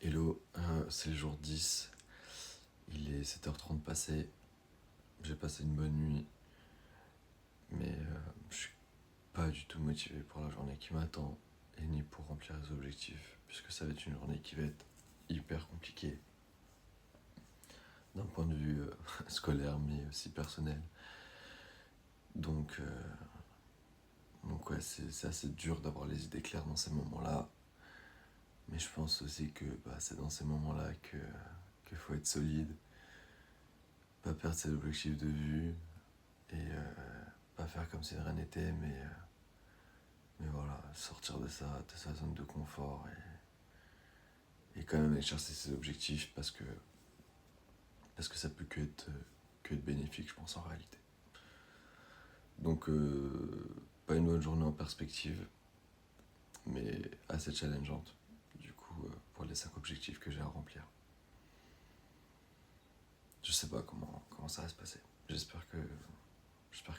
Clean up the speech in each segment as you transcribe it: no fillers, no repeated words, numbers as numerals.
Hello, c'est le jour 10, il est 7h30 passé, j'ai passé une bonne nuit, mais je suis pas du tout motivé pour la journée qui m'attend, et ni pour remplir les objectifs, puisque ça va être une journée qui va être hyper compliquée, d'un point de vue scolaire, mais aussi personnel. Donc, ouais, c'est assez dur d'avoir les idées claires dans ces moments-là, mais je pense aussi que c'est dans ces moments-là qu'il faut être solide, pas perdre ses objectifs de vue et pas faire comme si de rien n'était, mais voilà, sortir de sa zone de confort et quand même aller chercher ses objectifs parce que ça peut que être bénéfique, je pense, en réalité. Donc, pas une bonne journée en perspective, mais assez challengeante, du coup, pour les 5 objectifs que j'ai à remplir. Je sais pas comment ça va se passer. J'espère que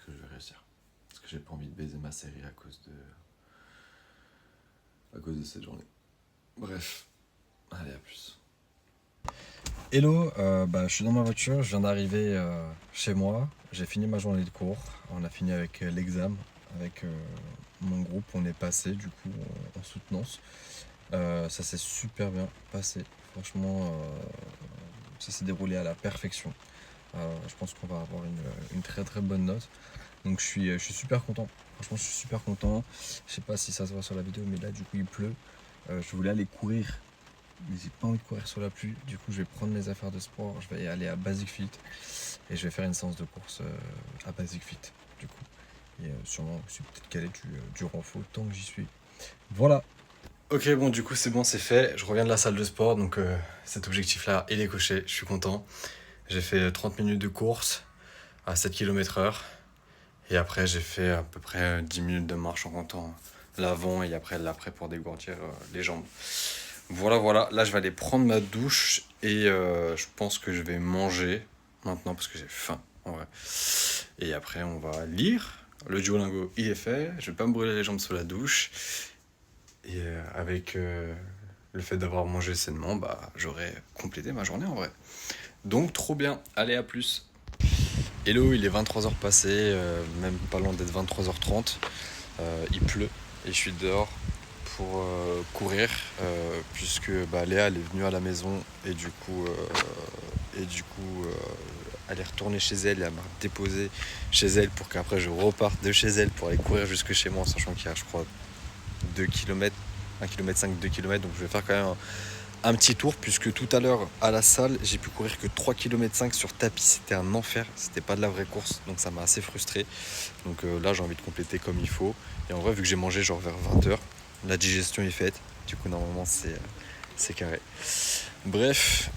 je vais réussir. Parce que j'ai pas envie de baiser ma série à cause de cette journée. Bref, allez, à plus. Hello, je suis dans ma voiture, je viens d'arriver chez moi, j'ai fini ma journée de cours, on a fini avec l'examen, avec mon groupe, on est passé du coup en soutenance. Ça s'est super bien passé, franchement ça s'est déroulé à la perfection. Je pense qu'on va avoir une très très bonne note, donc je suis super content, franchement je suis super content. Je sais pas si ça se voit sur la vidéo, mais là du coup il pleut. Je voulais aller courir, mais j'ai pas envie de courir sur la pluie. Du coup, je vais prendre mes affaires de sport, je vais aller à Basic Fit et je vais faire une séance de course à Basic Fit. Du coup, et sûrement aussi peut-être caler du renfort tant que j'y suis. Voilà. Ok, bon, du coup, c'est bon, c'est fait. Je reviens de la salle de sport, donc cet objectif-là, il est coché. Je suis content. J'ai fait 30 minutes de course à 7 km/h. Et après, j'ai fait à peu près 10 minutes de marche en comptant l'avant et après l'après pour dégourdir les jambes. Voilà, là je vais aller prendre ma douche et je pense que je vais manger maintenant parce que j'ai faim en vrai. Et après on va lire, le Duolingo il est fait, je vais pas me brûler les jambes sous la douche. Et avec le fait d'avoir mangé sainement, j'aurai complété ma journée en vrai. Donc trop bien, allez à plus. Hello, il est 23h passé, même pas loin d'être 23h30, il pleut et je suis dehors pour courir puisque Léa elle est venue à la maison et du coup elle est retournée chez elle et elle m'a déposé chez elle pour qu'après je reparte de chez elle pour aller courir jusque chez moi, sachant qu'il y a je crois 2 km, 1 km 5, 2 km, donc je vais faire quand même un petit tour puisque tout à l'heure à la salle j'ai pu courir que 3 km 5 sur tapis, c'était un enfer, c'était pas de la vraie course, donc ça m'a assez frustré. Donc là j'ai envie de compléter comme il faut et en vrai vu que j'ai mangé genre vers 20h, la digestion est faite, du coup normalement c'est carré. Bref,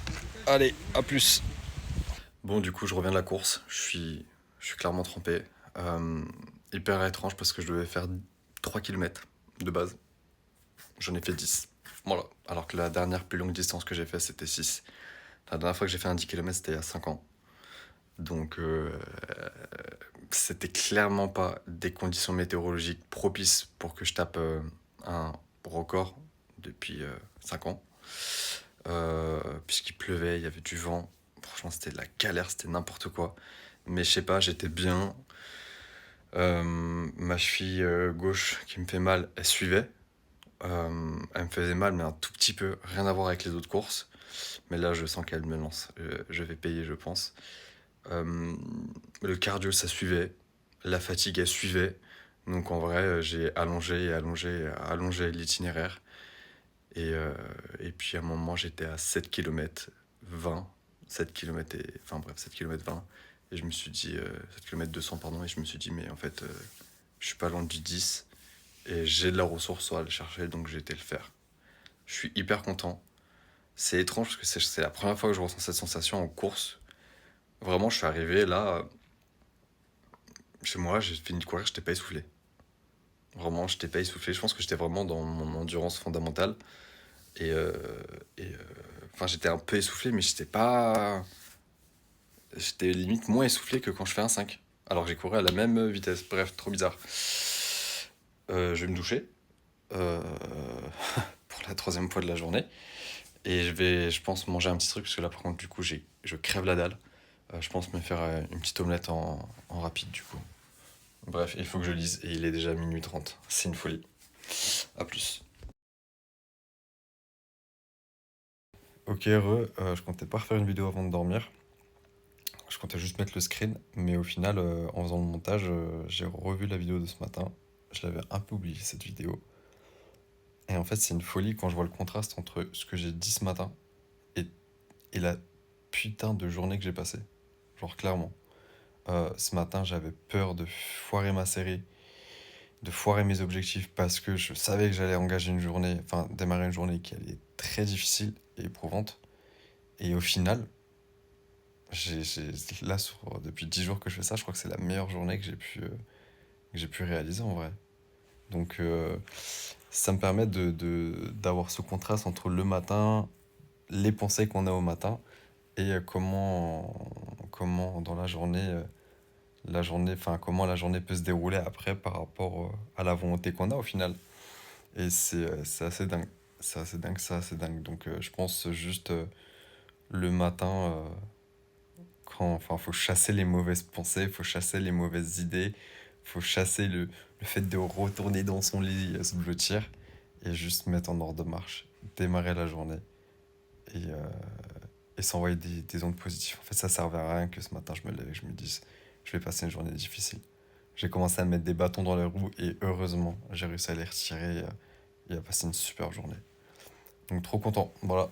allez, à plus. Bon du coup je reviens de la course, je suis clairement trempé. Hyper étrange parce que je devais faire 3 km de base. J'en ai fait 10. Voilà. Alors que la dernière plus longue distance que j'ai fait c'était 6. La dernière fois que j'ai fait un 10 km c'était il y a 5 ans. Donc c'était clairement pas des conditions météorologiques propices pour que je tape un record depuis 5 ans. Puisqu'il pleuvait, il y avait du vent. Franchement, c'était de la galère, c'était n'importe quoi. Mais je sais pas, j'étais bien. Ma cheville gauche qui me fait mal, elle suivait. Elle me faisait mal, mais un tout petit peu. Rien à voir avec les autres courses. Mais là, je sens qu'elle me lance. Je vais payer, je pense. Le cardio, ça suivait. La fatigue, elle suivait. Donc en vrai, j'ai allongé l'itinéraire. Et puis à un moment, j'étais à 7 km 20. 7 km et... Enfin bref, 7 km 20. Et je me suis dit... 7 km 200, pardon. Et je me suis dit, mais en fait, je suis pas loin du 10. Et j'ai de la ressource à aller chercher, donc j'ai été le faire. Je suis hyper content. C'est étrange parce que c'est la première fois que je ressens cette sensation en course. Vraiment, je suis arrivé là... Chez moi, j'ai fini de courir, je n'étais pas essoufflé. Vraiment, je n'étais pas essoufflé. Je pense que j'étais vraiment dans mon endurance fondamentale. Et, enfin, j'étais un peu essoufflé, mais j'étais pas. J'étais limite moins essoufflé que quand je fais un 5. Alors que j'ai couru à la même vitesse. Bref, trop bizarre. Je vais me doucher. Pour pour la troisième fois de la journée. Et je vais, je pense, manger un petit truc, parce que là, par contre, du coup, je crève la dalle. Je pense me faire une petite omelette en rapide, du coup. Bref, il faut que je lise, et il est déjà minuit 30. C'est une folie. À plus. Ok, je comptais pas refaire une vidéo avant de dormir. Je comptais juste mettre le screen, mais au final, en faisant le montage, j'ai revu la vidéo de ce matin. Je l'avais un peu oublié, cette vidéo. Et en fait, c'est une folie quand je vois le contraste entre ce que j'ai dit ce matin et, et la putain de journée que j'ai passée. Genre, clairement. Ce matin, j'avais peur de foirer ma série, de foirer mes objectifs parce que je savais que j'allais engager une journée, enfin, démarrer une journée qui allait être très difficile et éprouvante. Et au final, là, depuis 10 jours que je fais ça, je crois que c'est la meilleure journée que j'ai pu réaliser en vrai. Donc, ça me permet d'avoir ce contraste entre le matin, les pensées qu'on a au matin, et comment dans la journée, enfin, comment la journée peut se dérouler après par rapport à la volonté qu'on a au final. Et c'est assez dingue. C'est assez dingue, c'est assez dingue. Donc, je pense juste le matin, enfin, faut chasser les mauvaises pensées, faut chasser les mauvaises idées, faut chasser le fait de retourner dans son lit se blottir et juste mettre en ordre de marche, démarrer la journée et, euh, et s'envoyer des ondes positives. En fait, ça servait à rien que ce matin je me lève et que je me dise je vais passer une journée difficile. J'ai commencé à mettre des bâtons dans les roues et heureusement, j'ai réussi à les retirer et à passer une super journée. Donc trop content, voilà.